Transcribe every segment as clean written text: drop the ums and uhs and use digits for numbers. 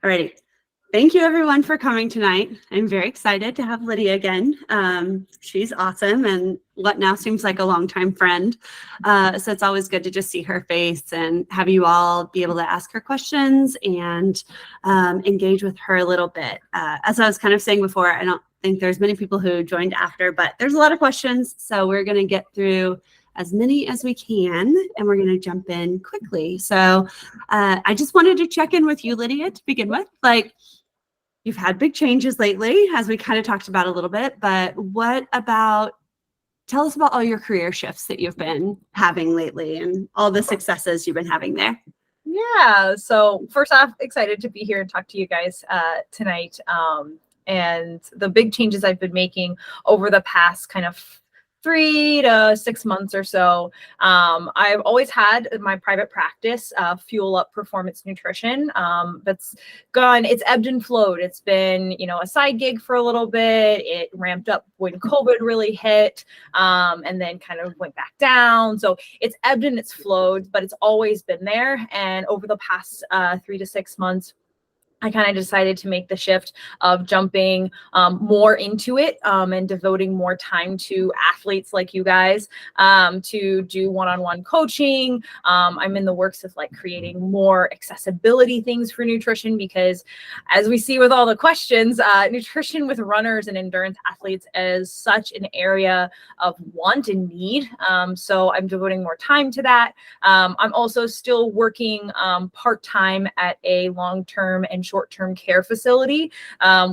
Alrighty. Thank you everyone for coming tonight. I'm very excited to have Lydia again. She's awesome and what now seems like a longtime friend. So it's always good to just see her face and have you all be able to ask her questions and engage with her a little bit. As I was kind of saying before, I don't think there's many people who joined after, but there's a lot of questions. So we're going to get through as many as we can, and we're going to jump in quickly. So I just wanted to check in with you, Lydia, to begin with. Like, you've had big changes lately, as we kind of talked about a little bit, but tell us about all your career shifts that you've been having lately and all the successes you've been having there. Yeah, so first off, excited to be here and talk to you guys tonight. And the big changes I've been making over the past kind of 3 to 6 months or so. I've always had my private practice, Fuel Up Performance Nutrition. That's gone, it's ebbed and flowed. It's been, a side gig for a little bit. It ramped up when COVID really hit, and then kind of went back down. So it's ebbed and it's flowed, but it's always been there. And over the past 3 to 6 months, I kind of decided to make the shift of jumping more into it and devoting more time to athletes like you guys to do one-on-one coaching. I'm in the works of creating more accessibility things for nutrition because as we see with all the questions, nutrition with runners and endurance athletes is such an area of want and need. So I'm devoting more time to that. I'm also still working part-time at a long-term and short-term care facility,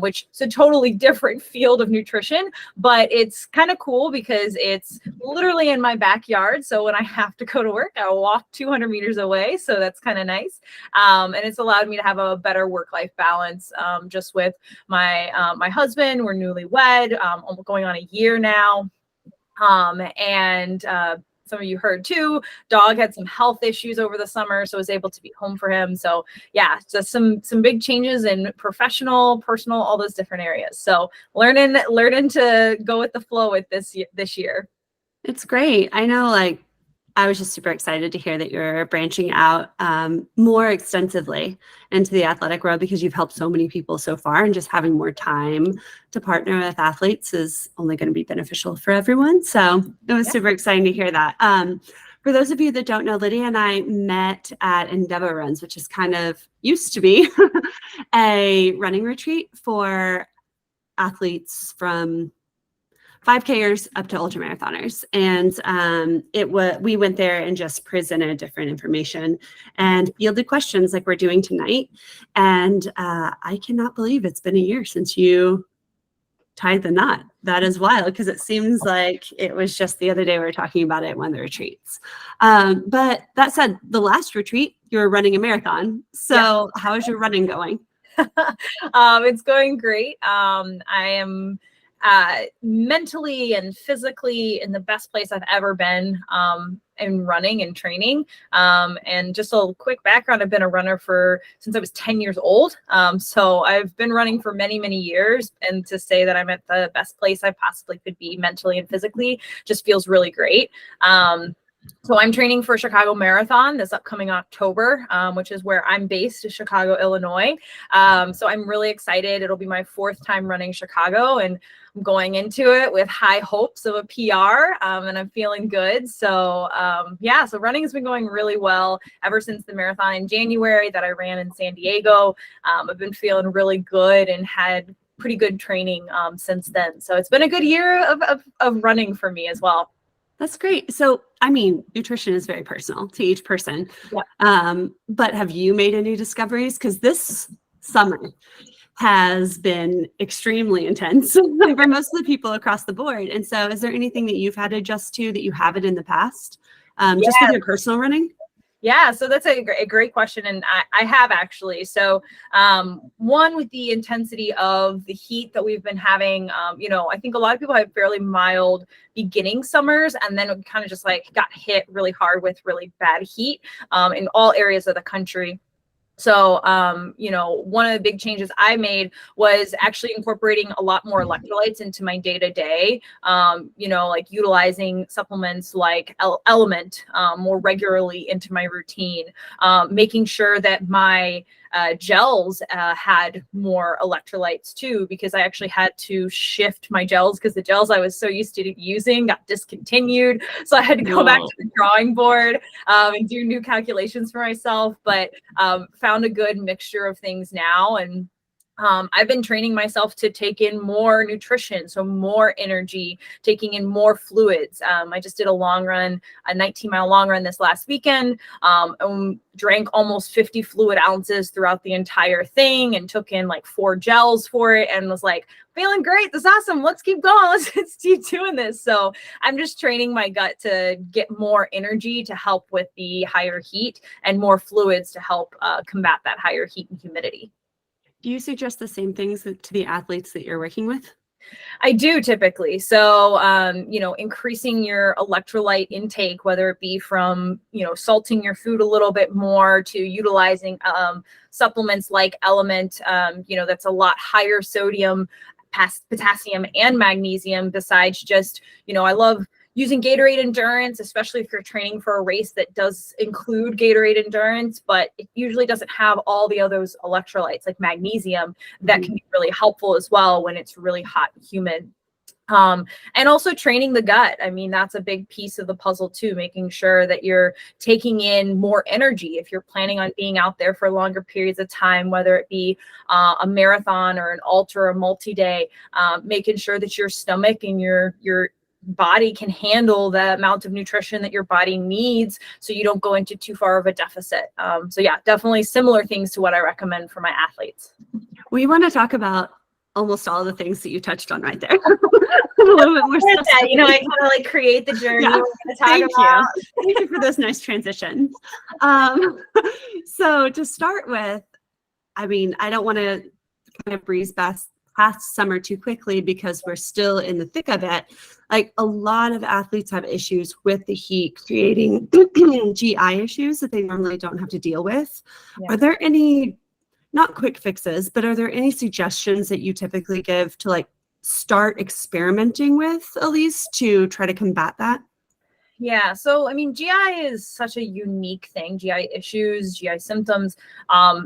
which is a totally different field of nutrition, but it's kind of cool because it's literally in my backyard. So when I have to go to work, I walk 200 meters away. So that's kind of nice. And it's allowed me to have a better work-life balance just with my husband. We're newlywed, going on a year now. And some of you heard too, dog had some health issues over the summer, so I was able to be home for him. So yeah, just some big changes in professional, personal, all those different areas. So learning to go with the flow with this year. It's great. I know, I was just super excited to hear that you're branching out more extensively into the athletic world because you've helped so many people so far, and just having more time to partner with athletes is only going to be beneficial for everyone. So it was super exciting to hear that. For those of you that don't know, Lydia and I met at Endeavor Runs, which is kind of used to be a running retreat for athletes from 5Kers up to ultramarathoners. And we went there and just presented different information and fielded questions like we're doing tonight. And I cannot believe it's been a year since you tied the knot. That is wild because it seems like it was just the other day we were talking about it at one of the retreats. But that said, the last retreat, you were running a marathon. So how is your running going? It's going great. I am mentally and physically in the best place I've ever been in running and training. And just a quick background, I've been a runner since I was 10 years old. So I've been running for many, many years. And to say that I'm at the best place I possibly could be mentally and physically just feels really great. So I'm training for Chicago Marathon this upcoming October, which is where I'm based, in Chicago, Illinois. So I'm really excited. It'll be my 4th time running Chicago, and I'm going into it with high hopes of a PR, and I'm feeling good. So so running has been going really well ever since the marathon in January that I ran in San Diego. I've been feeling really good and had pretty good training since then. So it's been a good year of running for me as well. That's great. So, I mean, nutrition is very personal to each person. Yeah. But have you made any discoveries? Because this summer has been extremely intense for most of the people across the board. And so is there anything that you've had to adjust to that you haven't in the past, just with your personal running? Yeah, so that's a great question. And I have actually. So one, with the intensity of the heat that we've been having, I think a lot of people have fairly mild beginning summers, and then it kind of just got hit really hard with really bad heat in all areas of the country. So, one of the big changes I made was actually incorporating a lot more electrolytes into my day-to-day, utilizing supplements like Element more regularly into my routine, making sure that my gels had more electrolytes too, because I actually had to shift my gels because the gels I was so used to using got discontinued. So I had to go back to the drawing board and do new calculations for myself, but found a good mixture of things now. And I've been training myself to take in more nutrition, so more energy, taking in more fluids. I just did a long run, a 19-mile long run this last weekend, and drank almost 50 fluid ounces throughout the entire thing and took in like 4 gels for it and was like, feeling great. This is awesome. Let's keep going. Let's keep doing this. So I'm just training my gut to get more energy to help with the higher heat and more fluids to help combat that higher heat and humidity. Do you suggest the same things to the athletes that you're working with? I do typically. So, increasing your electrolyte intake, whether it be from, salting your food a little bit more to utilizing supplements like Element, that's a lot higher sodium, potassium, and magnesium besides just, I love using Gatorade Endurance, especially if you're training for a race that does include Gatorade Endurance, but it usually doesn't have all the other electrolytes like magnesium that can be really helpful as well when it's really hot and humid. And also training the gut. I mean, that's a big piece of the puzzle too, making sure that you're taking in more energy. If you're planning on being out there for longer periods of time, whether it be a marathon or an ultra or multi-day, making sure that your stomach and your body can handle the amount of nutrition that your body needs so you don't go into too far of a deficit. So yeah, definitely similar things to what I recommend for my athletes. We want to talk about almost all the things that you touched on right there. A little bit more stuff. I kind of like create the journey. Yeah. Thank you for those nice transitions. So to start with, I mean, I don't want to kind of breeze past summer too quickly because we're still in the thick of it. Like a lot of athletes have issues with the heat creating GI issues that they normally don't have to deal with. Yeah. Are there any, not quick fixes, but are there any suggestions that you typically give to like start experimenting with at least to try to combat that? Yeah. So, I mean, GI is such a unique thing, GI issues, GI symptoms.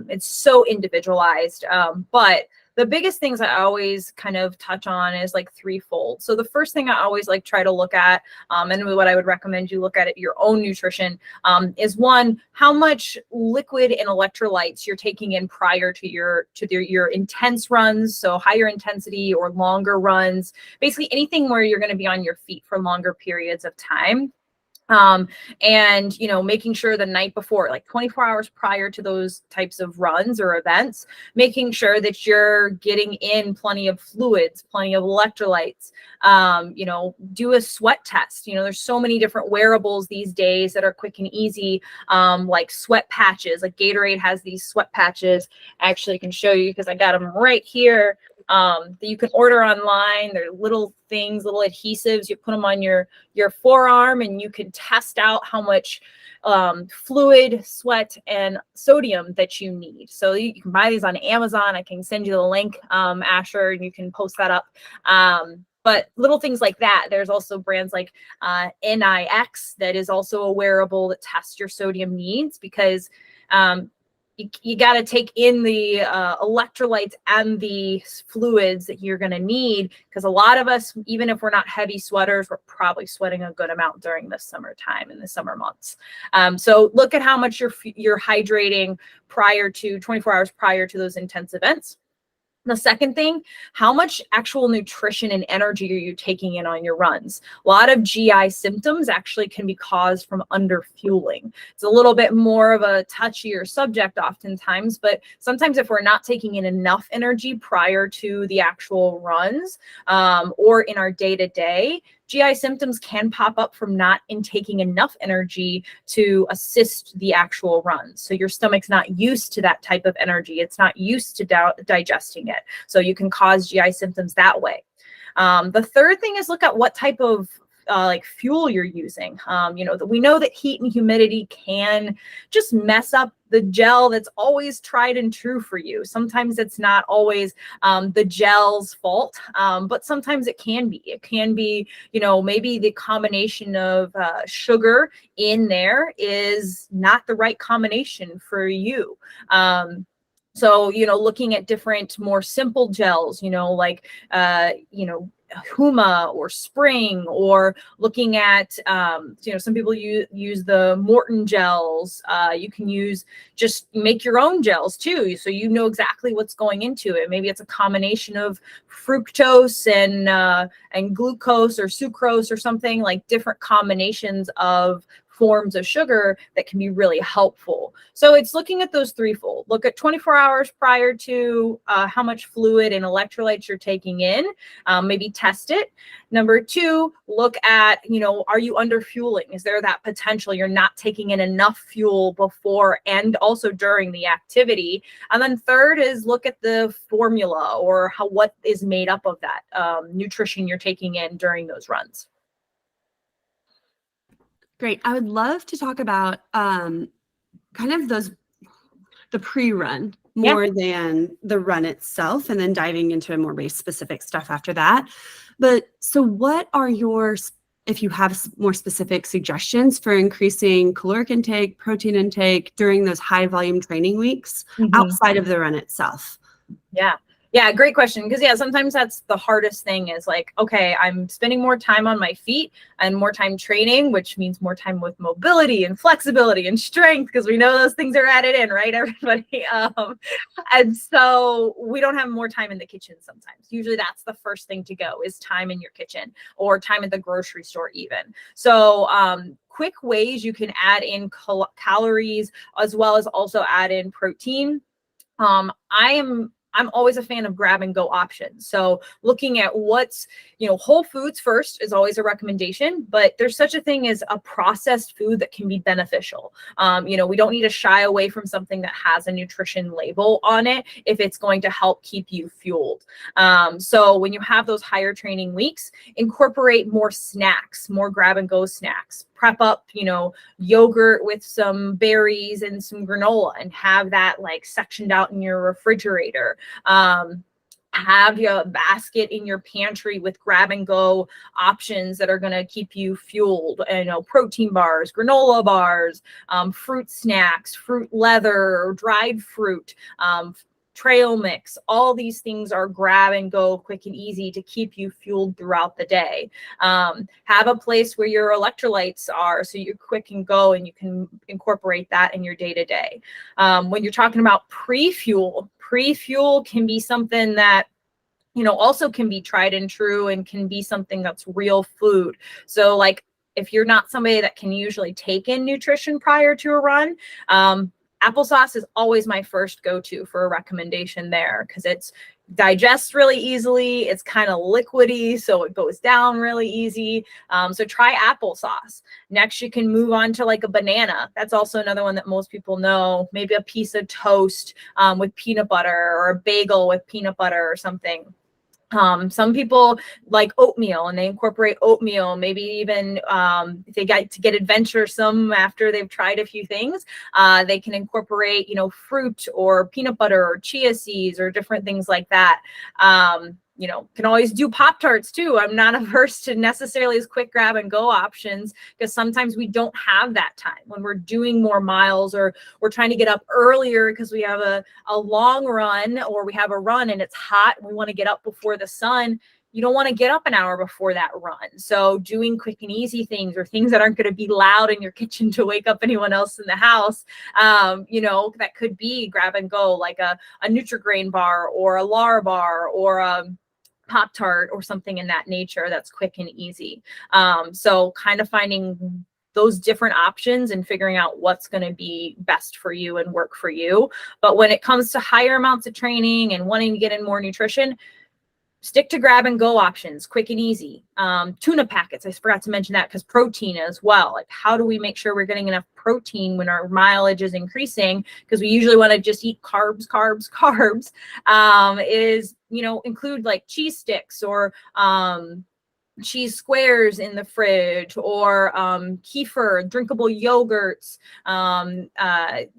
It's so individualized. But the biggest things I always kind of touch on is like threefold. So the first thing I always like try to look at, and what I would recommend you look at your own nutrition, is one, how much liquid and electrolytes you're taking in prior to your intense runs. So higher intensity or longer runs, basically anything where you're going to be on your feet for longer periods of time. And, making sure the night before, like 24 hours prior to those types of runs or events, making sure that you're getting in plenty of fluids, plenty of electrolytes, do a sweat test. There's so many different wearables these days that are quick and easy, like sweat patches, like Gatorade has these sweat patches. I actually can show you because I got them right here. That you can order online. They're little things, little adhesives. You put them on your forearm and you can test out how much fluid, sweat, and sodium that you need. So you can buy these on Amazon. I can send you the link, Asher, and you can post that up. But little things like that. There's also brands like NIX that is also a wearable that tests your sodium needs because you got to take in the electrolytes and the fluids that you're going to need because a lot of us, even if we're not heavy sweaters, we're probably sweating a good amount during the summertime in the summer months. So look at how much you're hydrating prior to 24 hours prior to those intense events. The second thing, how much actual nutrition and energy are you taking in on your runs? A lot of GI symptoms actually can be caused from underfueling. It's a little bit more of a touchier subject oftentimes, but sometimes if we're not taking in enough energy prior to the actual runs or in our day-to-day, GI symptoms can pop up from not intaking enough energy to assist the actual runs. So your stomach's not used to that type of energy. It's not used to digesting it. So you can cause GI symptoms that way. The third thing is look at what type of like fuel you're using. We know that heat and humidity can just mess up the gel that's always tried and true for you. Sometimes it's not always the gel's fault, but sometimes it can be. It can be, maybe the combination of sugar in there is not the right combination for you. So, looking at different, more simple gels, like, Huma or Spring, or looking at, some people use the Morton gels. You can just make your own gels too. So you know exactly what's going into it. Maybe it's a combination of fructose and glucose or sucrose or something, like different combinations of forms of sugar that can be really helpful. So it's looking at those threefold. Look at 24 hours prior to how much fluid and electrolytes you're taking in. Maybe test it. Number two, look at, are you under fueling? Is there that potential you're not taking in enough fuel before and also during the activity? And then third is look at the formula, or what is made up of that nutrition you're taking in during those runs. Great. I would love to talk about kind of the pre-run more than the run itself, and then diving into more race specific stuff after that. But so what are if you have more specific suggestions for increasing caloric intake, protein intake during those high volume training weeks outside of the run itself? Yeah, great question. Because sometimes that's the hardest thing, is like, okay, I'm spending more time on my feet and more time training, which means more time with mobility and flexibility and strength, because we know those things are added in, right, everybody? And so we don't have more time in the kitchen sometimes. Usually that's the first thing to go, is time in your kitchen, or time at the grocery store even. So quick ways you can add in calories, as well as also add in protein. I'm always a fan of grab and go options. So looking at what's, whole foods first is always a recommendation, but there's such a thing as a processed food that can be beneficial. We don't need to shy away from something that has a nutrition label on it if it's going to help keep you fueled. So when you have those higher training weeks, incorporate more snacks, more grab and go snacks. Prep up, yogurt with some berries and some granola, and have that like sectioned out in your refrigerator. Have your basket in your pantry with grab and go options that are going to keep you fueled. Protein bars, granola bars, fruit snacks, fruit leather, dried fruit, trail mix. All these things are grab and go, quick and easy to keep you fueled throughout the day. Have a place where your electrolytes are, so you're quick and go, and you can incorporate that in your day-to-day. When you're talking about pre-fuel can be something that also can be tried and true, and can be something that's real food. So like, if you're not somebody that can usually take in nutrition prior to a run, applesauce is always my first go-to for a recommendation there, because it's digests really easily. It's kind of liquidy, so it goes down really easy. So try applesauce. Next, you can move on to like a banana. That's also another one that most people know. Maybe a piece of toast with peanut butter, or a bagel with peanut butter or something. Some people like oatmeal, and they incorporate oatmeal. Maybe even if they get adventuresome after they've tried a few things, they can incorporate, fruit or peanut butter or chia seeds or different things like that. Can always do Pop-Tarts too. I'm not averse to necessarily as quick grab and go options, because sometimes we don't have that time when we're doing more miles, or we're trying to get up earlier because we have a long run, or we have a run and it's hot and we want to get up before the sun. You don't want to get up an hour before that run. So doing quick and easy things, or things that aren't going to be loud in your kitchen to wake up anyone else in the house, that could be grab and go, like a Nutri-Grain bar, or a Lar bar, or a Pop-Tart, or something in that nature that's quick and easy. So kind of finding those different options and figuring out what's going to be best for you and work for you. But when it comes to higher amounts of training and wanting to get in more nutrition, stick to grab and go options, quick and easy. Tuna packets, I forgot to mention that, because protein as well. Like, how do we make sure we're getting enough protein when our mileage is increasing? Because we usually want to just eat carbs. Include like cheese sticks, or cheese squares in the fridge, or kefir, drinkable yogurts, edamame.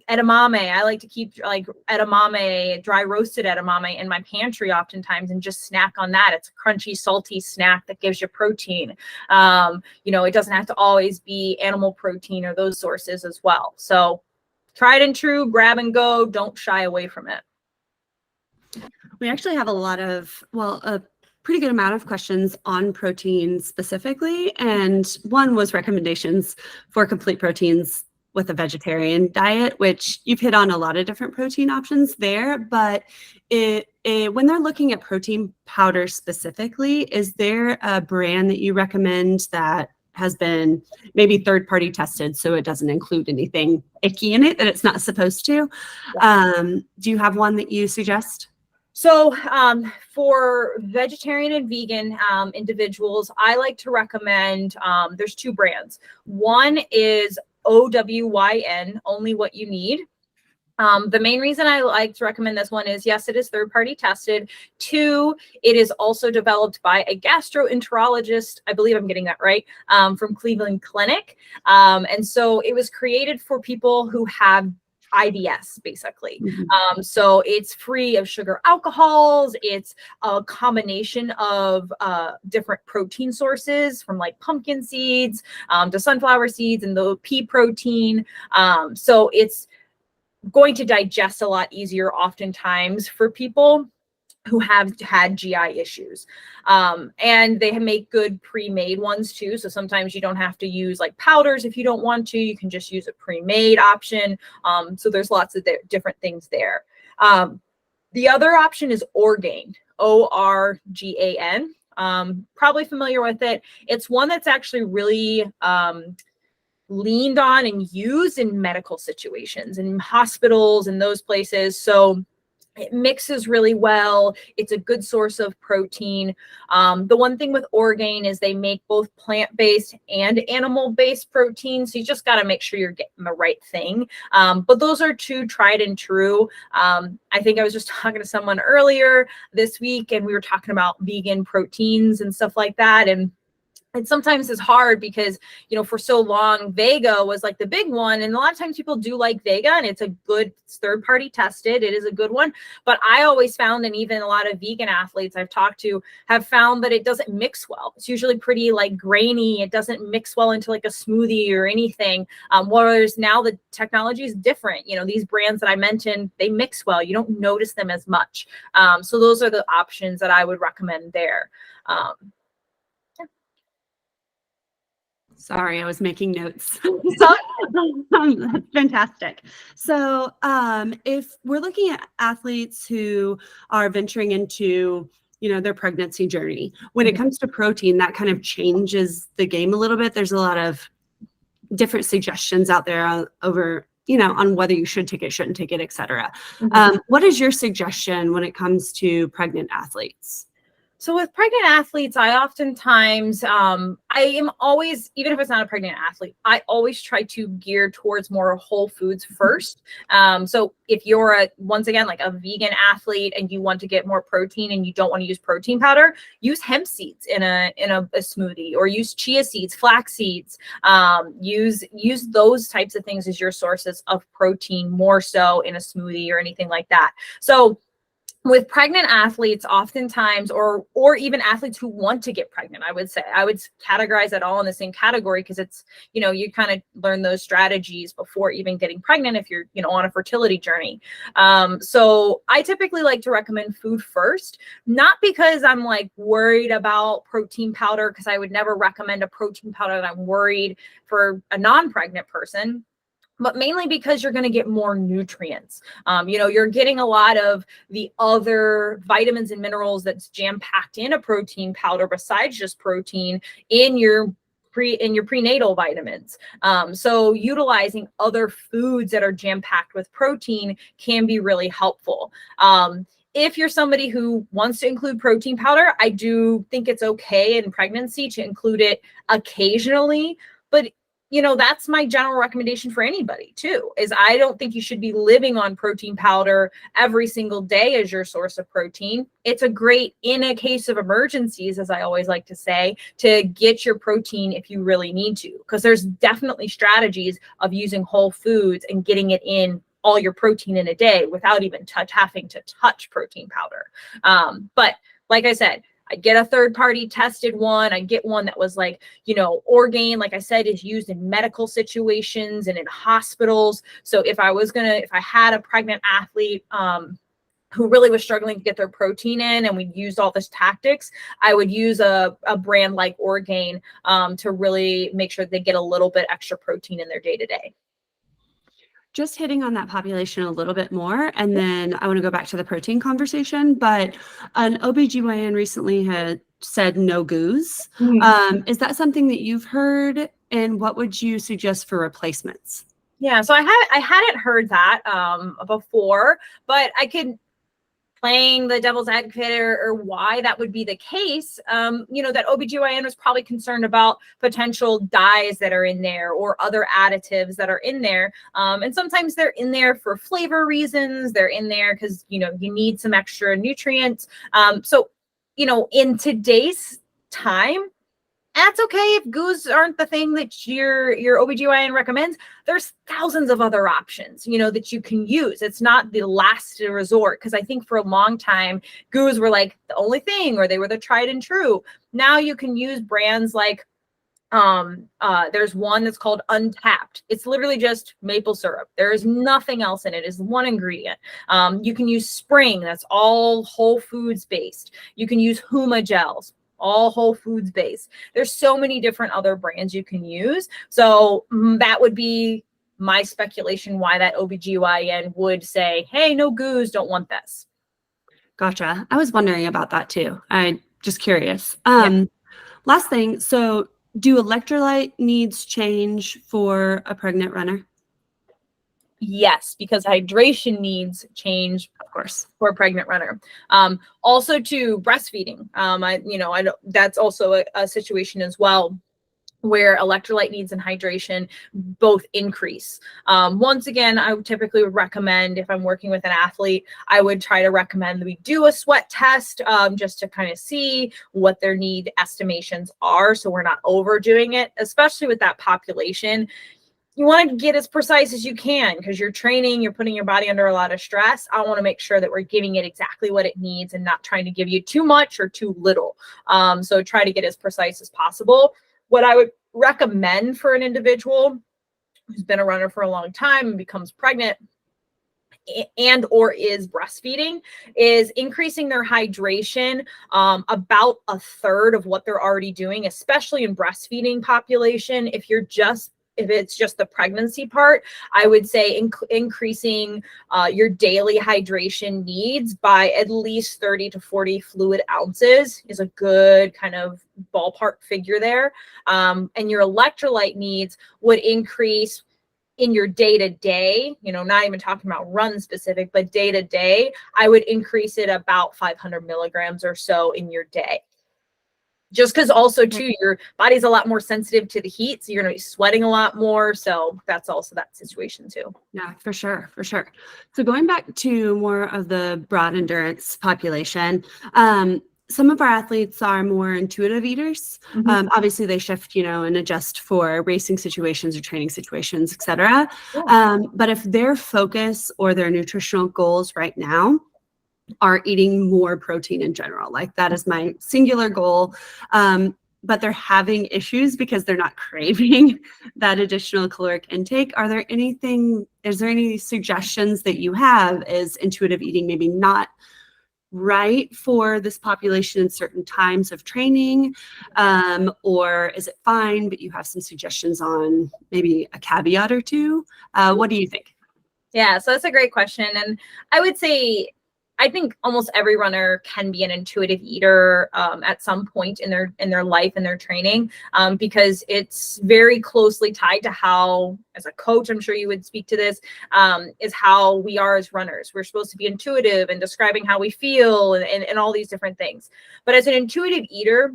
I like to keep like edamame, dry roasted edamame in my pantry oftentimes, and just snack on that. It's a crunchy, salty snack that gives you protein. It doesn't have to always be animal protein or those sources as well. So tried and true, grab and go, don't shy away from it. We actually have a pretty good amount of questions on protein specifically. And one was recommendations for complete proteins with a vegetarian diet, which you've hit on a lot of different protein options there. But when they're looking at protein powder specifically, is there a brand that you recommend that has been maybe third-party tested so it doesn't include anything icky in it that it's not supposed to? Do you have one that you suggest? So for vegetarian and vegan individuals, I like to recommend, there's two brands. One is OWYN, Only What You Need. The main reason I like to recommend this one is, yes, it is third-party tested. Two, it is also developed by a gastroenterologist, I believe I'm getting that right, from Cleveland Clinic. And so it was created for people who have IBS, basically. So it's free of sugar alcohols. It's a combination of different protein sources, from like pumpkin seeds to sunflower seeds and the pea protein. So it's going to digest a lot easier oftentimes for people who have had GI issues. And they make good pre-made ones too. So sometimes you don't have to use like powders if you don't want to. You can just use a pre-made option. So there's lots of different things there. The other option is Orgain, ORGAN. Probably familiar with it. It's one that's actually really leaned on and used in medical situations, in hospitals and those places. So it mixes really well. It's a good source of protein. The one thing with Orgain is they make both plant-based and animal-based protein. So you just got to make sure you're getting the right thing. But those are two tried and true. I think I was just talking to someone earlier this week, and we were talking about vegan proteins and stuff like that. And sometimes it's hard because, you know, for so long, Vega was like the big one. And a lot of times people do like Vega, and it's a good, it's third-party tested. It is a good one. But I always found, and even a lot of vegan athletes I've talked to have found, that it doesn't mix well. It's usually pretty like grainy. It doesn't mix well into like a smoothie or anything. Whereas now the technology is different. You know, these brands that I mentioned, they mix well. You don't notice them as much. So those are the options that I would recommend there. Sorry, I was making notes. That's fantastic. So if we're looking at athletes who are venturing into, you know, their pregnancy journey, when it comes to protein, that kind of changes the game a little bit. There's a lot of different suggestions out there over, you know, on whether you should take it, shouldn't take it, et cetera. What is your suggestion when it comes to pregnant athletes? So with pregnant athletes, I oftentimes, I am always, even if it's not a pregnant athlete, I always try to gear towards more whole foods first. So if you're once again, like a vegan athlete and you want to get more protein and you don't want to use protein powder, use hemp seeds in a smoothie, or use chia seeds, flax seeds, use those types of things as your sources of protein more so in a smoothie or anything like that. So with pregnant athletes, oftentimes, or even athletes who want to get pregnant, I would say, I would categorize that all in the same category, because it's, you know, you kind of learn those strategies before even getting pregnant if you're, you know, on a fertility journey. So I typically like to recommend food first, not because I'm like worried about protein powder, because I would never recommend a protein powder that I'm worried for a non-pregnant person, but mainly because you're going to get more nutrients. You know, you're getting a lot of the other vitamins and minerals that's jam-packed in a protein powder besides just protein in your prenatal vitamins. So utilizing other foods that are jam-packed with protein can be really helpful. If you're somebody who wants to include protein powder, I do think it's okay in pregnancy to include it occasionally, but you know, that's my general recommendation for anybody too, is I don't think you should be living on protein powder every single day as your source of protein. It's a great, in a case of emergencies, as I always like to say, to get your protein if you really need to, because there's definitely strategies of using whole foods and getting it in all your protein in a day without even having to touch protein powder. But like I said, I get a third-party tested one. I get one that was like, you know, Orgain, like I said, is used in medical situations and in hospitals. So if I had a pregnant athlete, who really was struggling to get their protein in, and we used all this tactics, I would use a brand like Orgain to really make sure they get a little bit extra protein in their day to day. Just hitting on that population a little bit more, and then I want to go back to the protein conversation, but an OBGYN recently had said no goose. Is that something that you've heard, and what would you suggest for replacements? Yeah, so I hadn't heard that before, but I could, playing the devil's advocate or why that would be the case, that OBGYN was probably concerned about potential dyes that are in there or other additives that are in there. And sometimes they're in there for flavor reasons. They're in there because, you need some extra nutrients. So, in today's time, that's okay if goos aren't the thing that your OBGYN recommends. There's thousands of other options, that you can use. It's not the last resort, because I think for a long time, goos were like the only thing, or they were the tried and true. Now you can use brands like, there's one that's called Untapped. It's literally just maple syrup. There is nothing else in it. It's one ingredient. You can use Spring. That's all whole foods based. You can use Huma gels, all whole foods based. There's so many different other brands you can use. So that would be my speculation why that OBGYN would say, hey, no goos, don't want this. Gotcha. I was wondering about that too. I just curious. Yeah. Last thing. So do electrolyte needs change for a pregnant runner? Yes, because hydration needs change, of course, for a pregnant runner. Also to breastfeeding. I don't, that's also a situation as well, where electrolyte needs and hydration both increase. Once again, I would typically recommend, if I'm working with an athlete, I would try to recommend that we do a sweat test, just to kind of see what their need estimations are, so we're not overdoing it, especially with that population. You want to get as precise as you can, because you're training, you're putting your body under a lot of stress. I want to make sure that we're giving it exactly what it needs and not trying to give you too much or too little. So try to get as precise as possible. What I would recommend for an individual who's been a runner for a long time and becomes pregnant and or is breastfeeding is increasing their hydration about a third of what they're already doing, especially in breastfeeding population. If it's just the pregnancy part, I would say increasing your daily hydration needs by at least 30 to 40 fluid ounces is a good kind of ballpark figure there. And your electrolyte needs would increase in your day-to-day, not even talking about run specific, but day-to-day, I would increase it about 500 milligrams or so in your day. Just because also too, your body's a lot more sensitive to the heat, so you're going to be sweating a lot more. So that's also that situation too. Yeah, for sure. For sure. So going back to more of the broad endurance population, some of our athletes are more intuitive eaters. Obviously they shift, and adjust for racing situations or training situations, et cetera. Yeah. But if their focus or their nutritional goals right now are eating more protein in general, like that is my singular goal, but they're having issues because they're not craving that additional caloric intake, is there any suggestions that you have? Is intuitive eating maybe not right for this population in certain times of training, or is it fine, but you have some suggestions on maybe a caveat or two? What do you think? Yeah, so that's a great question. And I would say, I think almost every runner can be an intuitive eater at some point in their life and their training, because it's very closely tied to how, as a coach, I'm sure you would speak to this, is how we are as runners. We're supposed to be intuitive and describing how we feel and all these different things. But as an intuitive eater,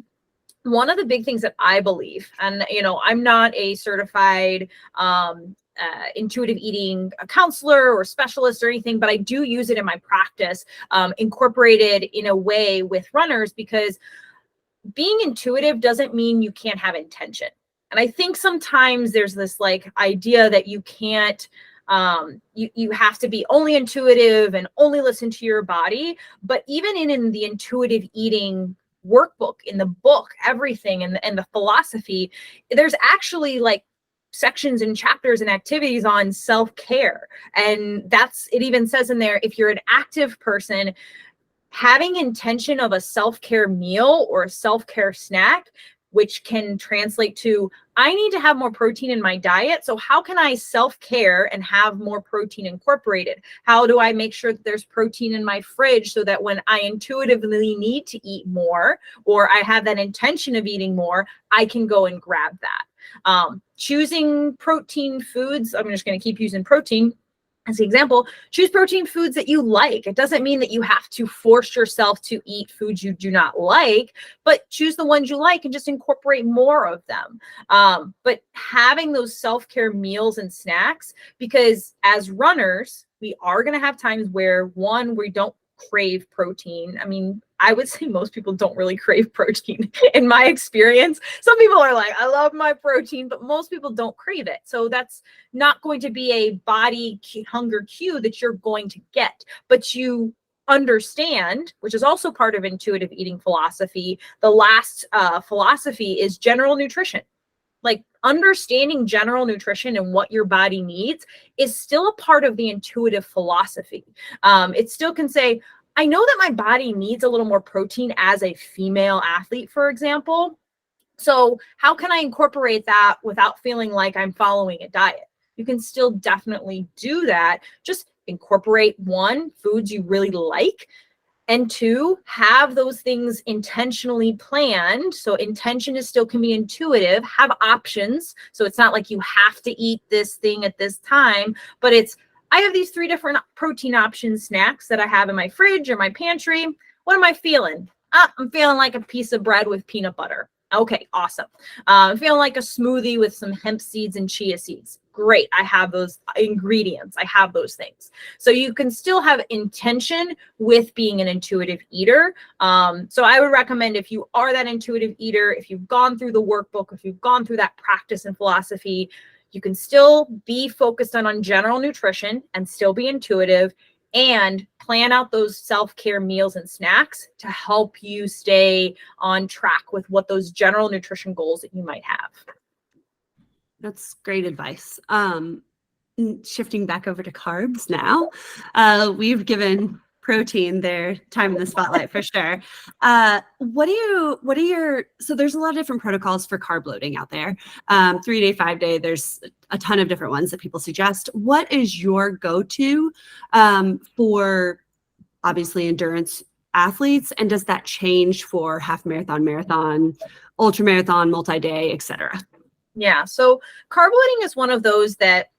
one of the big things that I believe, and I'm not a certified intuitive eating counselor or specialist or anything, but I do use it in my practice, incorporated in a way with runners, because being intuitive doesn't mean you can't have intention. And I think sometimes there's this idea that you can't, you have to be only intuitive and only listen to your body. But even in the intuitive eating workbook, in the book, everything, and the philosophy, there's actually sections and chapters and activities on self-care. And it even says in there, if you're an active person, having intention of a self-care meal or a self-care snack, which can translate to, I need to have more protein in my diet. So how can I self-care and have more protein incorporated? How do I make sure that there's protein in my fridge so that when I intuitively need to eat more, or I have that intention of eating more, I can go and grab that. Choosing protein foods, I'm just going to keep using protein as an example. Choose protein foods that you like. It doesn't mean that you have to force yourself to eat foods you do not like, but choose the ones you like and just incorporate more of them. But having those self-care meals and snacks, because as runners, we are going to have times where, one, we don't crave protein. I mean, I would say most people don't really crave protein in my experience. Some people are like, I love my protein, but most people don't crave it. So that's not going to be a body hunger cue that you're going to get, but you understand, which is also part of intuitive eating philosophy. The last philosophy is general nutrition. Like, understanding general nutrition and what your body needs is still a part of the intuitive philosophy. It still can say, I know that my body needs a little more protein as a female athlete, for example. So how can I incorporate that without feeling like I'm following a diet? You can still definitely do that. Just incorporate, one, foods you really like, and two, have those things intentionally planned. So intention is still can be intuitive, have options. So it's not like you have to eat this thing at this time, but it's, I have these 3 different protein option snacks that I have in my fridge or my pantry. What am I feeling? I'm feeling like a piece of bread with peanut butter. Okay, awesome. I'm feeling like a smoothie with some hemp seeds and chia seeds. Great. I have those ingredients. I have those things. So you can still have intention with being an intuitive eater. So I would recommend, if you are that intuitive eater, if you've gone through the workbook, if you've gone through that practice and philosophy, you can still be focused on general nutrition and still be intuitive, and plan out those self-care meals and snacks to help you stay on track with what those general nutrition goals that you might have. That's great advice. Shifting back over to carbs now, we've given protein their time in the spotlight for sure. What are your, so there's a lot of different protocols for carb loading out there. 3-day, 5-day, there's a ton of different ones that people suggest. What is your go-to for obviously endurance athletes? And does that change for half marathon, ultra marathon, multi-day, etc.? Yeah. So carb loading is one of those that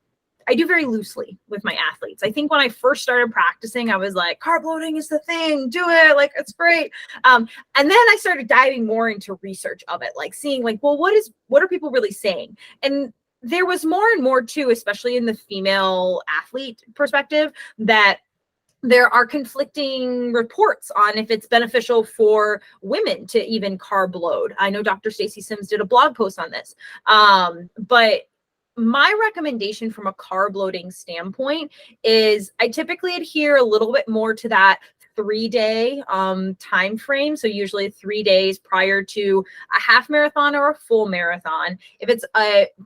I do very loosely with my athletes. I think when I first started practicing, I was like, carb loading is the thing, do it, like, it's great. And then I started diving more into research of it, like seeing like, well, what are people really saying? And there was more and more too, especially in the female athlete perspective, that there are conflicting reports on if it's beneficial for women to even carb load. I know Dr. Stacy Sims did a blog post on this. But my recommendation from a carb loading standpoint is I typically adhere a little bit more to that 3-day time frame. So usually 3 days prior to a half marathon or a full marathon. If it's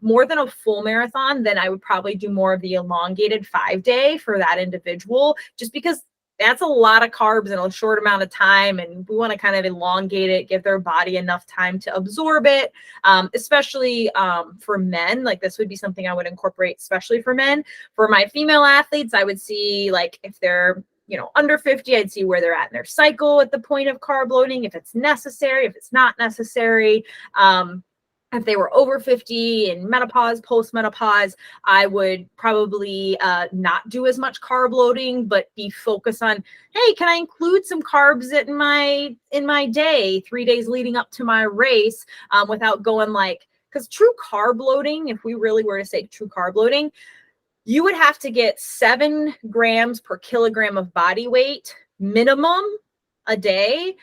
more than a full marathon, then I would probably do more of the elongated 5-day for that individual, just because that's a lot of carbs in a short amount of time, and we want to kind of elongate it, give their body enough time to absorb it, especially for men. Like, this would be something I would incorporate, especially for men. For my female athletes, I would see, like, if they're under 50, I'd see where they're at in their cycle at the point of carb loading, if it's necessary, if it's not necessary. If they were over 50 in menopause, post-menopause, I would probably not do as much carb loading, but be focused on, hey, can I include some carbs in my day, 3 days leading up to my race, without going like, because true carb loading, if we really were to say true carb loading, you would have to get 7 grams per kilogram of body weight minimum a day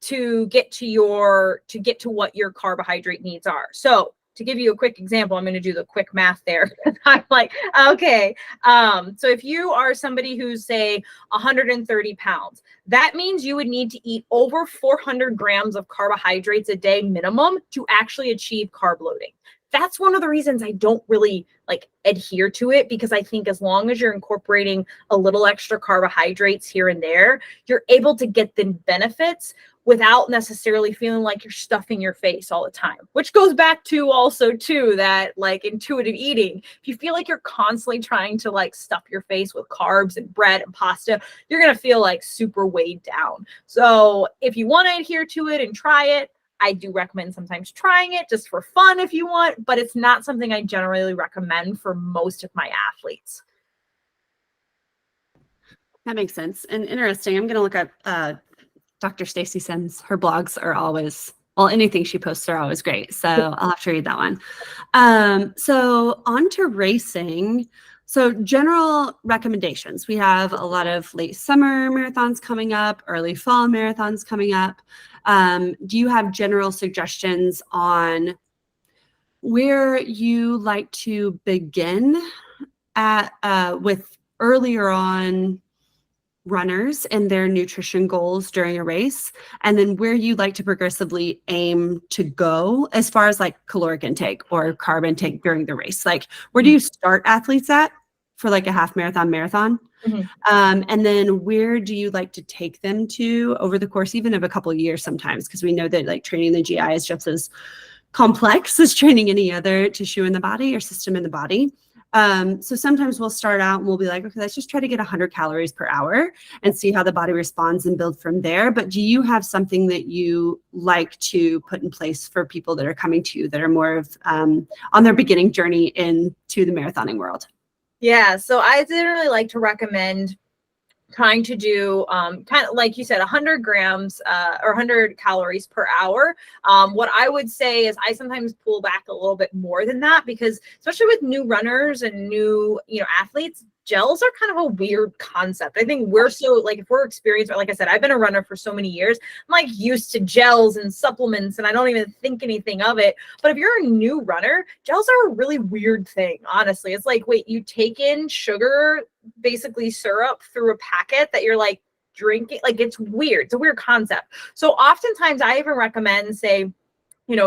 to get to what your carbohydrate needs are. So to give you a quick example, I'm going to do the quick math there. I'm like, okay. So if you are somebody who's, say, 130 pounds, that means you would need to eat over 400 grams of carbohydrates a day minimum to actually achieve carb loading. that's one of the reasons I don't really like adhere to it, because I think as long as you're incorporating a little extra carbohydrates here and there, you're able to get the benefits without necessarily feeling like you're stuffing your face all the time, which goes back to also too that like intuitive eating. If you feel like you're constantly trying to like stuff your face with carbs and bread and pasta, you're going to feel like super weighed down. So if you want to adhere to it and try it, I do recommend sometimes trying it just for fun if you want, but it's not something I generally recommend for most of my athletes. That makes sense. And interesting. I'm going to look up Dr. Stacy Sims. Her blogs are always, well, anything she posts are always great. So I'll have to read that one. So on to racing. So general recommendations. We have a lot of late summer marathons coming up, early fall marathons coming up. Do you have general suggestions on where you like to begin at with earlier on runners and their nutrition goals during a race, and then where you'd like to progressively aim to go as far as like caloric intake or carb intake during the race? Like, where do you start athletes at for like a half marathon? And then where do you like to take them to over the course even of a couple of years sometimes? Because we know that like training the GI is just as complex as training any other tissue in the body or system in the body. So sometimes we'll start out and we'll be like, okay, let's just try to get 100 calories per hour and see how the body responds and build from there. But do you have something that you like to put in place for people that are coming to you that are more of on their beginning journey into the marathoning world? Yeah, so I generally like to recommend trying to do kind of like you said, 100 grams or 100 calories per hour. What I would say is I sometimes pull back a little bit more than that, because especially with new runners and new, athletes, gels are kind of a weird concept. I think we're so like, if we're experienced, like I said, I've been a runner for so many years. I'm like used to gels and supplements and I don't even think anything of it. But if you're a new runner, gels are a really weird thing. Honestly, it's like, wait, you take in sugar, basically syrup through a packet that you're like drinking. Like it's weird. It's a weird concept. So oftentimes I even recommend say,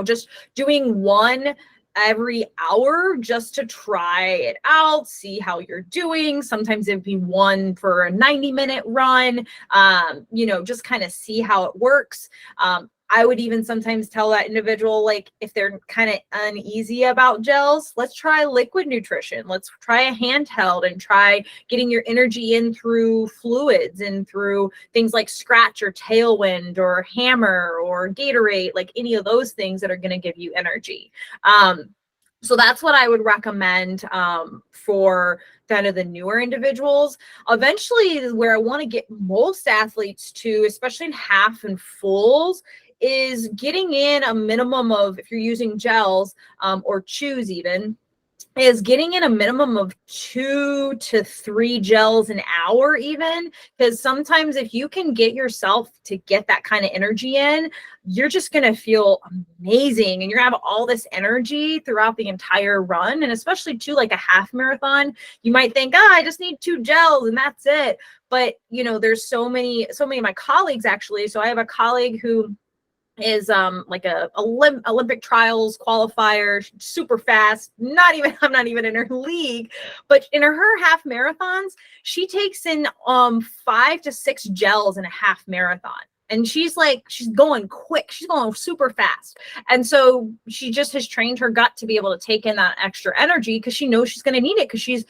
just doing one every hour just to try it out, see how you're doing. Sometimes it'd be one for a 90-minute run, just kind of see how it works. I would even sometimes tell that individual, like if they're kind of uneasy about gels, let's try liquid nutrition. Let's try a handheld and try getting your energy in through fluids and through things like Scratch or Tailwind or Hammer or Gatorade, like any of those things that are going to give you energy. So that's what I would recommend for kind of the newer individuals. Eventually, where I want to get most athletes to, especially in half and fulls, is getting in a minimum of, if you're using gels or chews even, is getting in a minimum of 2 to 3 gels an hour even, because sometimes if you can get yourself to get that kind of energy in, you're just going to feel amazing and you're going to have all this energy throughout the entire run. And especially too, like a half marathon, you might think, I just need 2 gels and that's it. But there's so many of my colleagues actually. So I have a colleague who is like a Olympic trials qualifier, super fast. I'm not even in her league, but in her half marathons, she takes in 5 to 6 gels in a half marathon. And she's going quick. She's going super fast. And so she just has trained her gut to be able to take in that extra energy because she knows she's going to need it because she's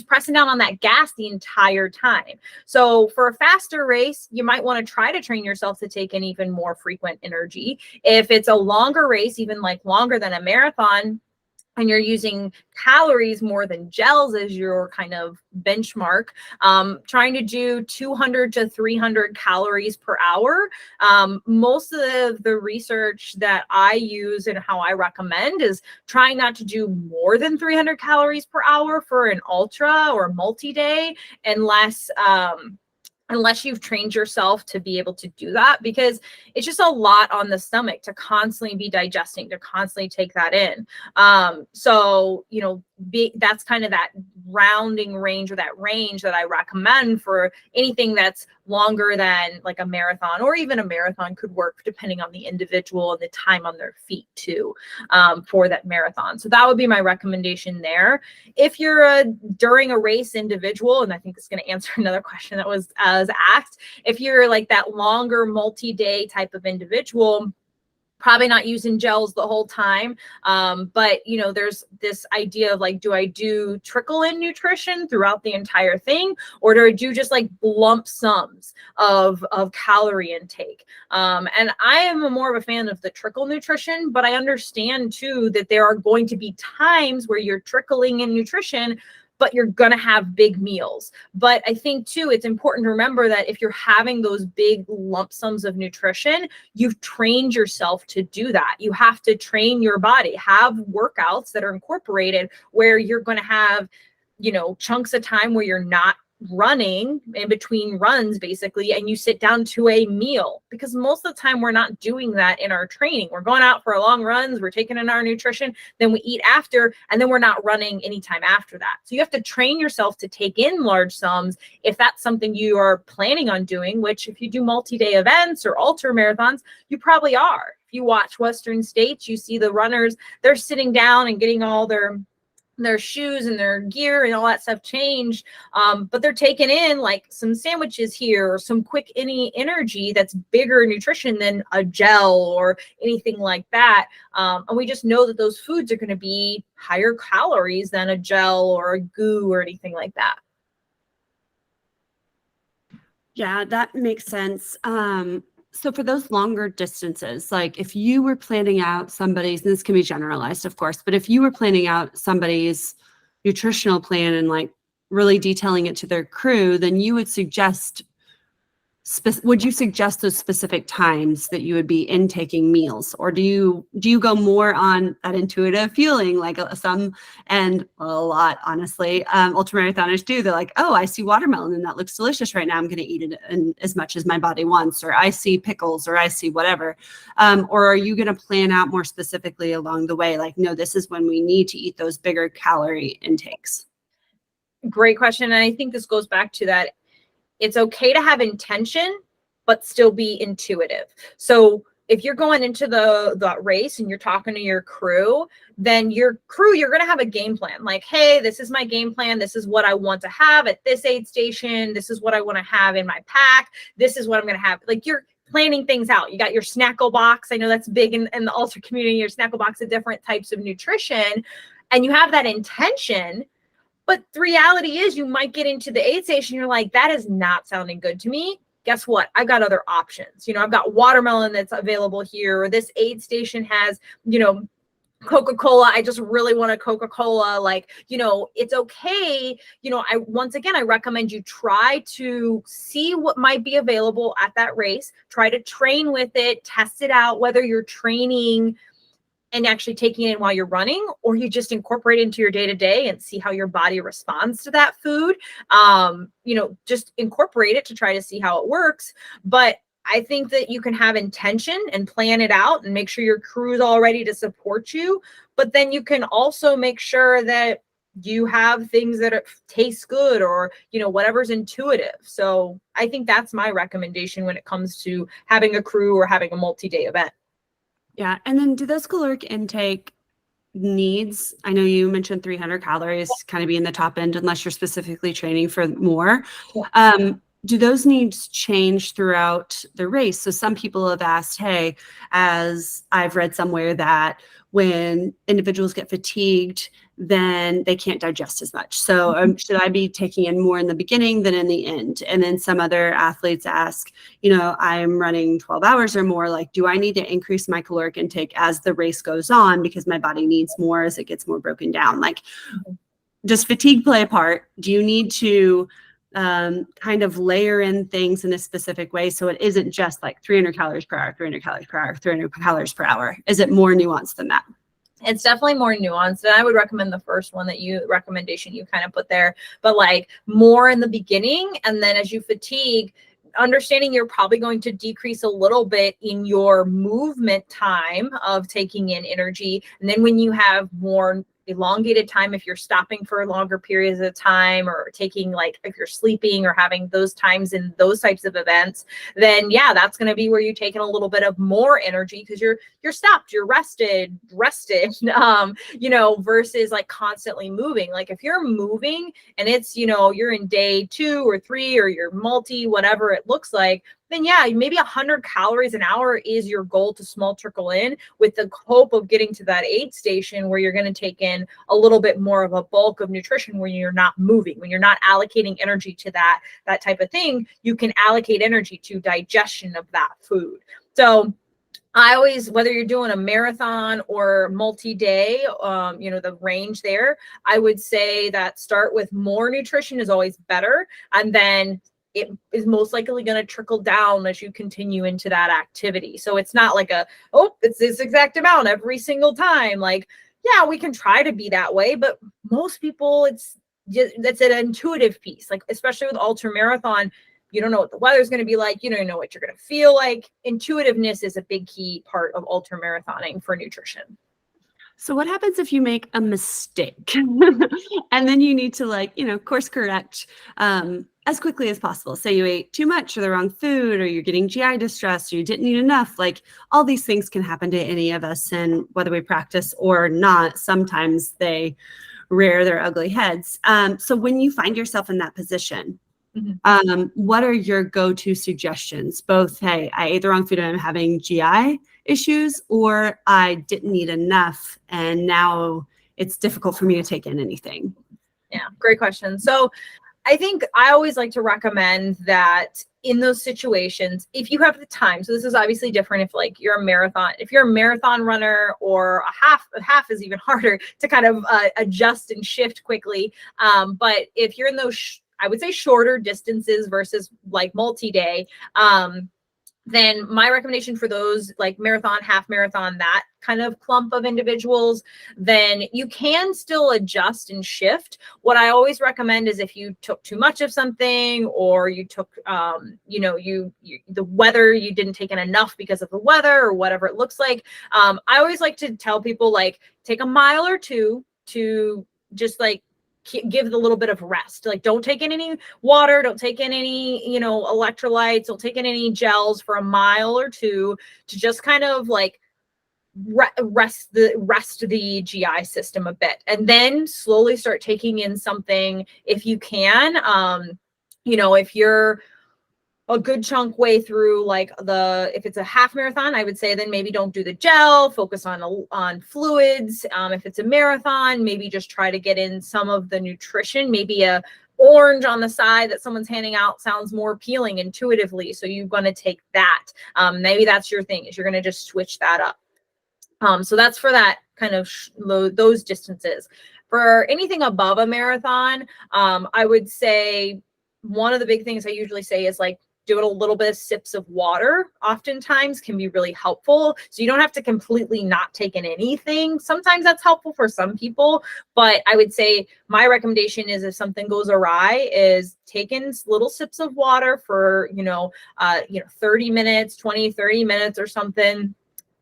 pressing down on that gas the entire time. So for a faster race, you might want to try to train yourself to take in even more frequent energy. If it's a longer race, even like longer than a marathon, and you're using calories more than gels as your kind of benchmark, trying to do 200 to 300 calories per hour. Most of the research that I use and how I recommend is trying not to do more than 300 calories per hour for an ultra or multi-day unless you've trained yourself to be able to do that, because it's just a lot on the stomach to constantly be digesting, to constantly take that in. So, that's kind of that rounding range, or that range that I recommend for anything that's longer than like a marathon, or even a marathon could work depending on the individual and the time on their feet too, for that marathon. So that would be my recommendation there. If you're a during a race individual, and I think this is going to answer another question that was asked, if you're like that longer multi-day type of individual, probably not using gels the whole time. But there's this idea of like, do I do trickle in nutrition throughout the entire thing, or do I do just like lump sums of calorie intake? And I am more of a fan of the trickle nutrition, but I understand too that there are going to be times where you're trickling in nutrition, but you're going to have big meals. But I think too, it's important to remember that if you're having those big lump sums of nutrition, you've trained yourself to do that. You have to train your body, have workouts that are incorporated where you're going to have, chunks of time where you're not running in between runs basically, and you sit down to a meal, because most of the time we're not doing that in our training. We're going out for long runs, we're taking in our nutrition, then we eat after, and then we're not running anytime after that. So you have to train yourself to take in large sums if that's something you are planning on doing, which if you do multi-day events or ultra marathons, you probably are. If you watch Western States, you see the runners, they're sitting down and getting all their shoes and their gear and all that stuff changed, but they're taking in like some sandwiches here or some quick energy that's bigger nutrition than a gel or anything like that, and we just know that those foods are going to be higher calories than a gel or a goo or anything like that. Yeah, that makes sense. So for those longer distances, like if you were planning out somebody's, and this can be generalized, of course, but if you were planning out somebody's nutritional plan and like really detailing it to their crew, then you would suggest would you suggest those specific times that you would be intaking meals, or do you go more on that intuitive feeling, like some, and a lot, honestly, ultramarathoners do? They're like, oh, I see watermelon and that looks delicious right now, I'm going to eat it in as much as my body wants, or I see pickles, or I see whatever, or are you going to plan out more specifically along the way, like, no, this is when we need to eat those bigger calorie intakes? Great question. And I think this goes back to that it's okay to have intention, but still be intuitive. So if you're going into the race and you're talking to your crew, then your crew, you're going to have a game plan. Like, hey, this is my game plan. This is what I want to have at this aid station. This is what I want to have in my pack. This is what I'm going to have. Like, you're planning things out. You got your snackle box. I know that's big in the ultra community, your snackle box of different types of nutrition. And you have that intention. But the reality is you might get into the aid station. You're like, that is not sounding good to me. Guess what? I've got other options. I've got watermelon that's available here, or this aid station has, Coca-Cola. I just really want a Coca-Cola. Like, it's okay. I recommend you try to see what might be available at that race. Try to train with it, test it out, whether you're training and actually taking it in while you're running, or you just incorporate it into your day-to-day and see how your body responds to that food. Just incorporate it to try to see how it works. But I think that you can have intention and plan it out and make sure your crew is all ready to support you. But then you can also make sure that you have things that taste good, or, whatever's intuitive. So I think that's my recommendation when it comes to having a crew or having a multi-day event. Yeah. And then do those caloric intake needs, I know you mentioned 300 calories kind of being the top end, unless you're specifically training for more. Yeah. Do those needs change throughout the race? So some people have asked, hey, as I've read somewhere, that when individuals get fatigued, then they can't digest as much. So should I be taking in more in the beginning than in the end? And then some other athletes ask, I'm running 12 hours or more, like, do I need to increase my caloric intake as the race goes on because my body needs more as it gets more broken down? Like, does fatigue play a part? Do you need to kind of layer in things in a specific way so it isn't just like 300 calories per hour, 300 calories per hour, 300 calories per hour? Is it more nuanced than that? It's definitely more nuanced. And I would recommend the first one recommendation you kind of put there, but like more in the beginning. And then as you fatigue, understanding you're probably going to decrease a little bit in your movement time of taking in energy. And then when you have more elongated time, if you're stopping for longer periods of time, or taking, like, if you're sleeping or having those times in those types of events, then yeah, that's going to be where you take in a little bit of more energy, because you're stopped, you're rested, versus like constantly moving. Like if you're moving and it's, you're in day 2 or 3, or you're multi, whatever it looks like, then yeah, maybe 100 calories an hour is your goal to small trickle in, with the hope of getting to that aid station where you're going to take in a little bit more of a bulk of nutrition, when you're not moving, when you're not allocating energy to that type of thing. You can allocate energy to digestion of that food. So I always, whether you're doing a marathon or multi-day, the range there, I would say that start with more nutrition is always better. And then it is most likely going to trickle down as you continue into that activity. So it's not like it's this exact amount every single time. Like, yeah, we can try to be that way, but most people, that's an intuitive piece. Like, especially with ultra marathon, you don't know what the weather's going to be like. You don't know what you're going to feel like. Intuitiveness is a big key part of ultra marathoning for nutrition. So what happens if you make a mistake and then you need to course correct as quickly as possible? Say you ate too much or the wrong food, or you're getting GI distress, or you didn't eat enough. Like, all these things can happen to any of us, and whether we practice or not, sometimes they rear their ugly heads. So when you find yourself in that position, what are your go-to suggestions? Both, hey, I ate the wrong food and I'm having GI issues, or I didn't eat enough and now it's difficult for me to take in anything. Yeah, great question. So I think I always like to recommend that in those situations, if you have the time, so this is obviously different if you're a marathon runner, or a half is even harder to kind of adjust and shift quickly. But if you're in those, I would say shorter distances versus like multi-day, then my recommendation for those, like marathon, half marathon, that kind of clump of individuals, then you can still adjust and shift. What I always recommend is if you took too much of something, or you took, the weather, you didn't take in enough because of the weather or whatever it looks like. I always like to tell people, take a mile or two to just give the little bit of rest. Don't take in any water, don't take in any, electrolytes, don't take in any gels for a mile or two, to just kind of rest the GI system a bit, and then slowly start taking in something if you can. If you're a good chunk way through, if it's a half marathon, I would say then maybe don't do the gel, focus on fluids. If it's a marathon, maybe just try to get in some of the nutrition. Maybe a orange on the side that someone's handing out sounds more appealing intuitively, so you're going to take that. Maybe that's your thing, is you're going to just switch that up. So that's for that kind of those distances. For anything above a marathon, I would say one of the big things I usually say is doing a little bit of sips of water oftentimes can be really helpful. So you don't have to completely not take in anything. Sometimes that's helpful for some people, but I would say my recommendation is, if something goes awry, is take in little sips of water for, 30 minutes, 20, 30 minutes or something,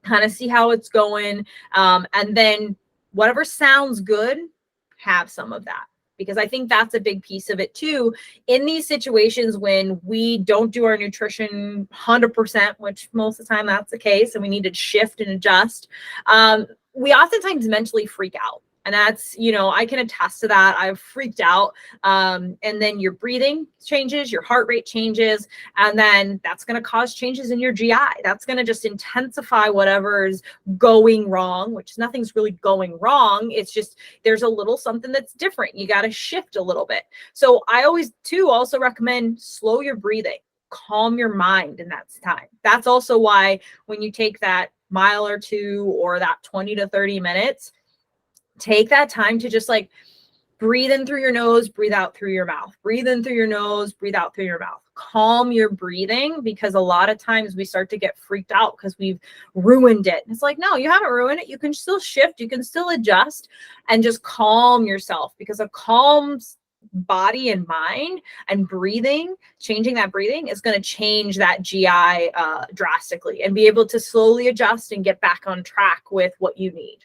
kind of see how it's going. And then whatever sounds good, have some of that. Because I think that's a big piece of it too. In these situations when we don't do our nutrition 100%, which most of the time that's the case, and we need to shift and adjust, we oftentimes mentally freak out. And that's, I can attest to that. I've freaked out. And then your breathing changes, your heart rate changes, and then that's going to cause changes in your GI. That's going to just intensify whatever is going wrong, which nothing's really going wrong. It's just, there's a little something that's different. You got to shift a little bit. So I always too also recommend slow your breathing, calm your mind in that time. That's also why when you take that mile or two, or that 20 to 30 minutes, take that time to just breathe in through your nose, breathe out through your mouth, breathe in through your nose, breathe out through your mouth. Calm your breathing, because a lot of times we start to get freaked out because we've ruined it. It's no, you haven't ruined it. You can still shift, you can still adjust, and just calm yourself, because a calm body and mind and breathing, changing that breathing is going to change that GI drastically, and be able to slowly adjust and get back on track with what you need.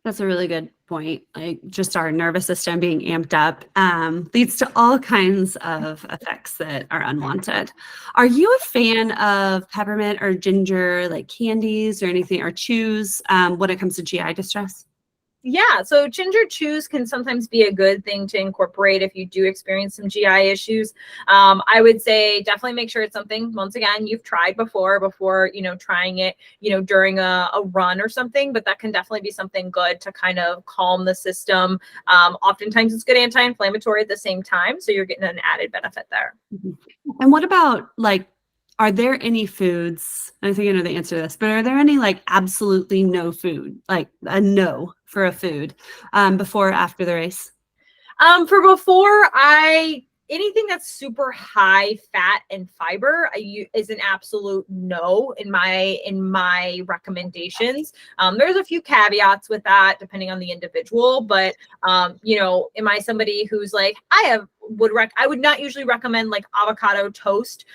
That's a really good point. Like just our nervous system being amped up leads to all kinds of effects that are unwanted. Are you a fan of peppermint or ginger, like candies or anything, or chews when it comes to GI distress? Yeah, so ginger chews can sometimes be a good thing to incorporate if you do experience some GI issues. I would say definitely make sure it's something, once again, you've tried before, trying it, during a run or something, but that can definitely be something good to kind of calm the system. Oftentimes it's good anti-inflammatory at the same time, so you're getting an added benefit there. Mhm. And what about like, are there any foods? I think I know the answer to this, but are there any like absolutely no food, like a no for a food before or after the race? For before, anything that's super high fat and fiber is an absolute no in my recommendations. There's a few caveats with that depending on the individual, but am I somebody who's like I would not usually recommend like avocado toast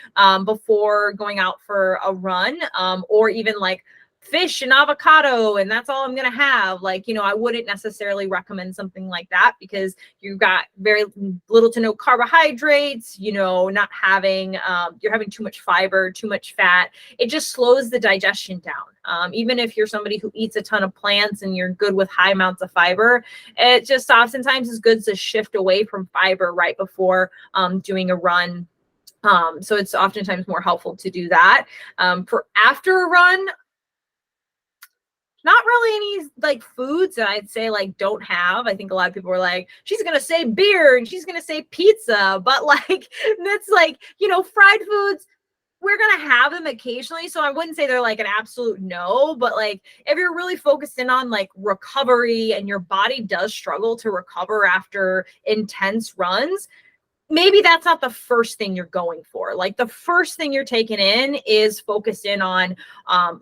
before going out for a run, or even like fish and avocado and that's all I'm gonna have. Like, I wouldn't necessarily recommend something like that because you've got very little to no carbohydrates, not having you're having too much fiber, too much fat. It just slows the digestion down. Even if you're somebody who eats a ton of plants and you're good with high amounts of fiber, it just oftentimes is good to shift away from fiber right before doing a run. So it's oftentimes more helpful to do that. For after a run, not really any like foods that I'd say like don't have. I think a lot of people are like, she's gonna say beer and she's gonna say pizza, but like that's like, fried foods, we're gonna have them occasionally. So I wouldn't say they're like an absolute no, but like if you're really focused in on like recovery and your body does struggle to recover after intense runs, maybe that's not the first thing you're going for. Like the first thing you're taking in is focused in on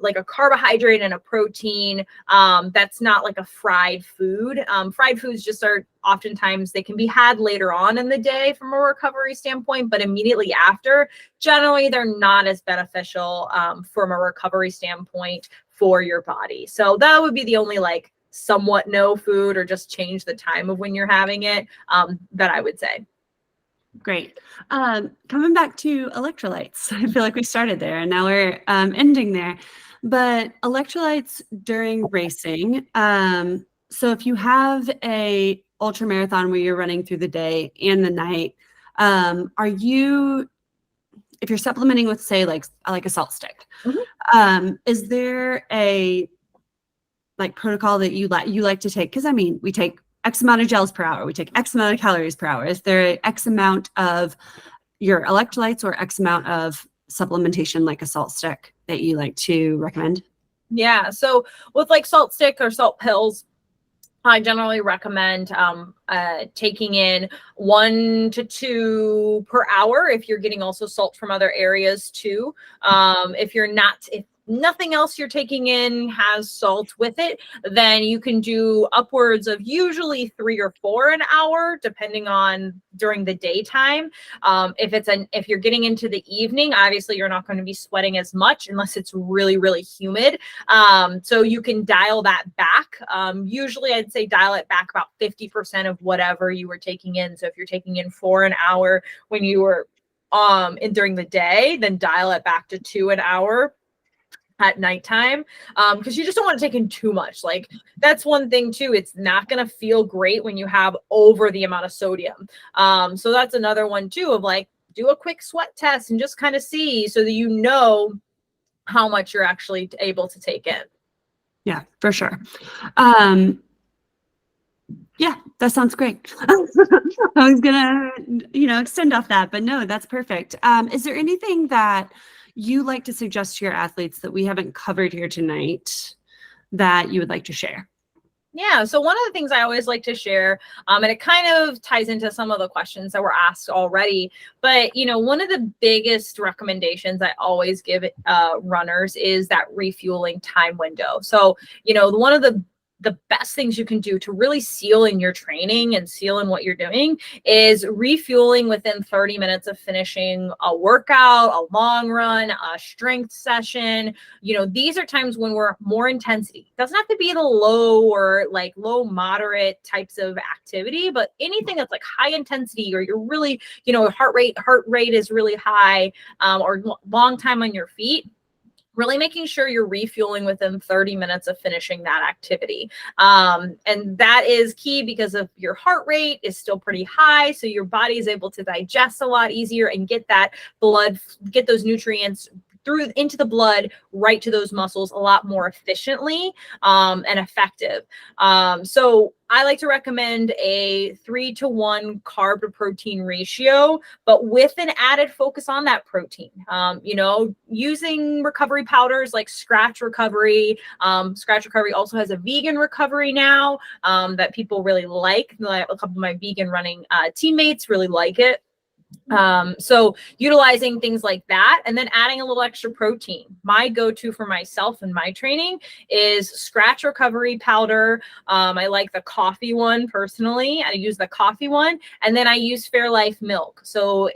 like a carbohydrate and a protein that's not like a fried food. Fried foods just are oftentimes they can be had later on in the day from a recovery standpoint, but immediately after, generally they're not as beneficial from a recovery standpoint for your body. So that would be the only like somewhat no food or just change the time of when you're having it that I would say. Great. Coming back to electrolytes, I feel like we started there and now we're ending there. But electrolytes during racing. So if you have a ultra marathon where you're running through the day and the night, if you're supplementing with say like a salt stick, is there a like protocol that you like to take? Because I mean, we take X amount of gels per hour. We take X amount of calories per hour. Is there X amount of your electrolytes or X amount of supplementation like a salt stick that you like to recommend? Yeah. So with like salt stick or salt pills, I generally recommend taking in 1 to 2 per hour if you're getting also salt from other areas too. If nothing else you're taking in has salt with it, then you can do upwards of usually 3 or 4 an hour, depending on during the daytime. If you're getting into the evening, obviously you're not going to be sweating as much unless it's really, really humid. So you can dial that back. Usually I'd say dial it back about 50% of whatever you were taking in. So if you're taking in 4 an hour when you were during the day, then dial it back to 2 an hour at nighttime, because you just don't want to take in too much. Like that's one thing too. It's not going to feel great when you have over the amount of sodium. So that's another one too of like, do a quick sweat test and just kind of see so that you know how much you're actually able to take in. Yeah, for sure. Yeah, that sounds great. I was gonna, extend off that, but no, that's perfect. Is there anything that you like to suggest to your athletes that we haven't covered here tonight that you would like to share? Yeah. So one of the things I always like to share, and it kind of ties into some of the questions that were asked already, but one of the biggest recommendations I always give runners is that refueling time window. So, one of the the best things you can do to really seal in your training and seal in what you're doing is refueling within 30 minutes of finishing a workout, a long run, a strength session. These are times when we're more intensity. It doesn't have to be the low or like low moderate types of activity, but anything that's like high intensity, or you're really, heart rate is really high, or long time on your feet. Really making sure you're refueling within 30 minutes of finishing that activity. And that is key because of your heart rate is still pretty high. So your body is able to digest a lot easier and get that blood, get those nutrients through into the blood, right to those muscles a lot more efficiently and effective. So I like to recommend a 3-to-1 carb to protein ratio, but with an added focus on that protein. Using recovery powders like Scratch Recovery. Scratch Recovery also has a vegan recovery now that people really like. A couple of my vegan running teammates really like it. So utilizing things like that, and then adding a little extra protein. My go-to for myself and my training is Scratch Recovery powder. I like the coffee one personally. I use the coffee one, and then I use Fairlife milk. So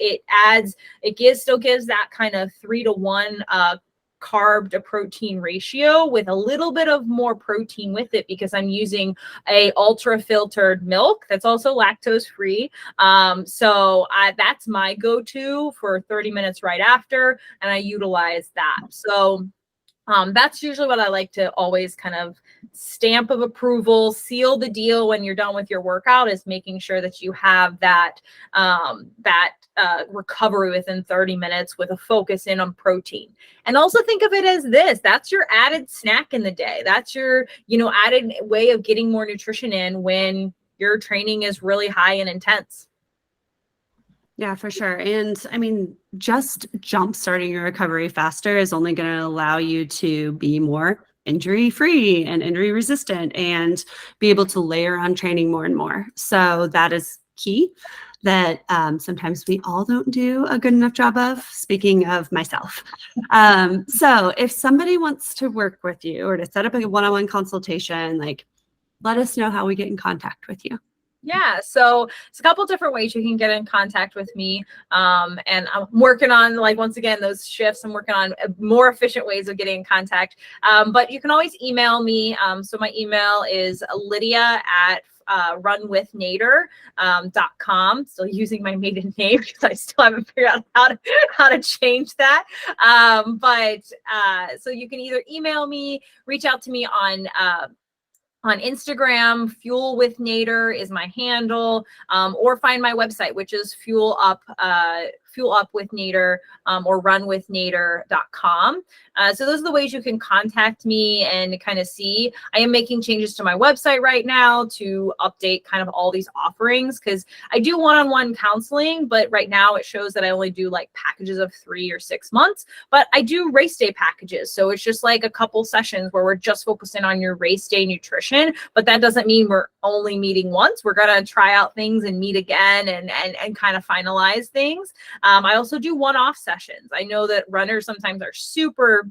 still gives that kind of 3-to-1 carb to protein ratio with a little bit of more protein with it, because I'm using a ultra filtered milk that's also lactose free. So that's my go-to for 30 minutes right after, and I utilize that. So that's usually what I like to always kind of stamp of approval, seal the deal when you're done with your workout, is making sure that you have that recovery within 30 minutes with a focus in on protein. And also think of it as that's your added snack in the day. That's your, added way of getting more nutrition in when your training is really high and intense. Yeah, for sure. And I mean, just jump starting your recovery faster is only going to allow you to be more injury free and injury resistant and be able to layer on training more and more. So that is key that sometimes we all don't do a good enough job of, speaking of myself. So if somebody wants to work with you or to set up a one-on-one consultation, let us know how we get in contact with you. Yeah, so it's a couple different ways you can get in contact with me. And I'm working on, once again, those shifts. I'm working on more efficient ways of getting in contact. But you can always email me. So my email is Lydia at runwithnader.com. Still using my maiden name because I still haven't figured out how to change that. So you can either email me, reach out to me on Instagram. Fuel with Nader is my handle, or find my website, which is Fuel Up with Nader, or runwithnader.com. So those are the ways you can contact me and kind of see. I am making changes to my website right now to update kind of all these offerings, because I do one-on-one counseling, but right now it shows that I only do packages of 3 or 6 months, but I do race day packages. So it's just a couple sessions where we're just focusing on your race day nutrition, but that doesn't mean we're only meeting once. We're going to try out things and meet again and kind of finalize things. I also do one-off sessions. I know that runners sometimes are super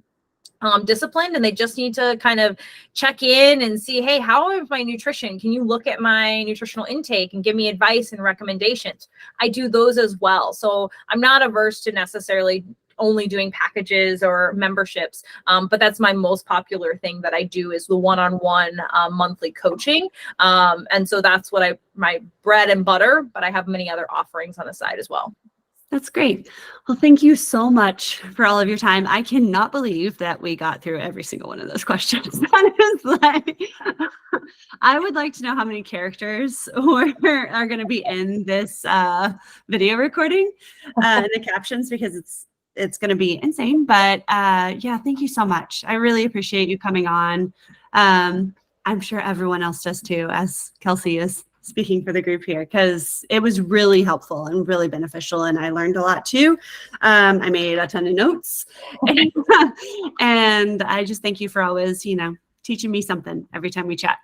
disciplined, and they just need to kind of check in and see, hey, how is my nutrition? Can you look at my nutritional intake and give me advice and recommendations? I do those as well. So I'm not averse to necessarily only doing packages or memberships, but that's my most popular thing that I do, is the one-on-one monthly coaching. And so that's what my bread and butter, but I have many other offerings on the side as well. That's great. Well, thank you so much for all of your time. I cannot believe that we got through every single one of those questions. That is I would like to know how many characters are going to be in this video recording, the captions, because it's going to be insane. But yeah, thank you so much. I really appreciate you coming on. I'm sure everyone else does too, as Kelsey is speaking for the group here, because it was really helpful and really beneficial, and I learned a lot too. I made a ton of notes, and I just thank you for always, teaching me something every time we chat.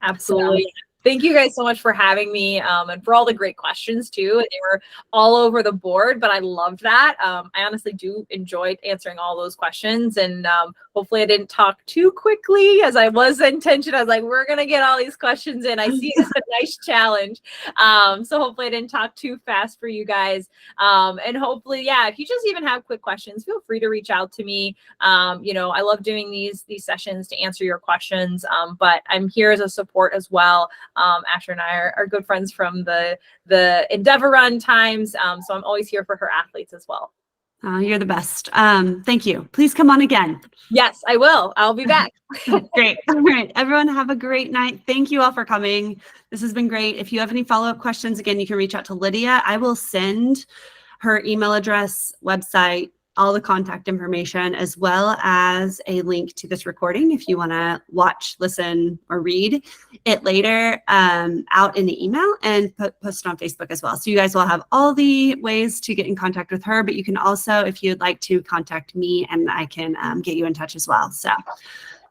Absolutely. So, Thank you guys so much for having me, and for all the great questions too. They were all over the board, but I loved that. I honestly do enjoy answering all those questions, and hopefully I didn't talk too quickly, as I was intention. I was like, we're gonna get all these questions in. I see it as a nice challenge. So hopefully I didn't talk too fast for you guys. And hopefully, yeah, if you just even have quick questions, feel free to reach out to me. You know, I love doing these sessions to answer your questions, but I'm here as a support as well. Asher and I are good friends from the Endeavor Run times, so I'm always here for her athletes as well. You're the best. Thank you. Please come on again. Yes, I will. I'll be back. Great. All right, everyone, have a great night. Thank you all for coming. This has been great. If you have any follow-up questions, again, you can reach out to Lydia. I will send her email address, website, all the contact information, as well as a link to this recording if you want to watch, listen, or read it later out in the email, and post it on Facebook as well. So you guys will have all the ways to get in contact with her, but you can also, if you'd like to, contact me and I can get you in touch as well. So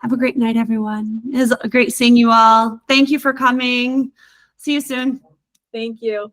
have a great night, everyone. It was great seeing you all. Thank you for coming. See you soon. Thank you.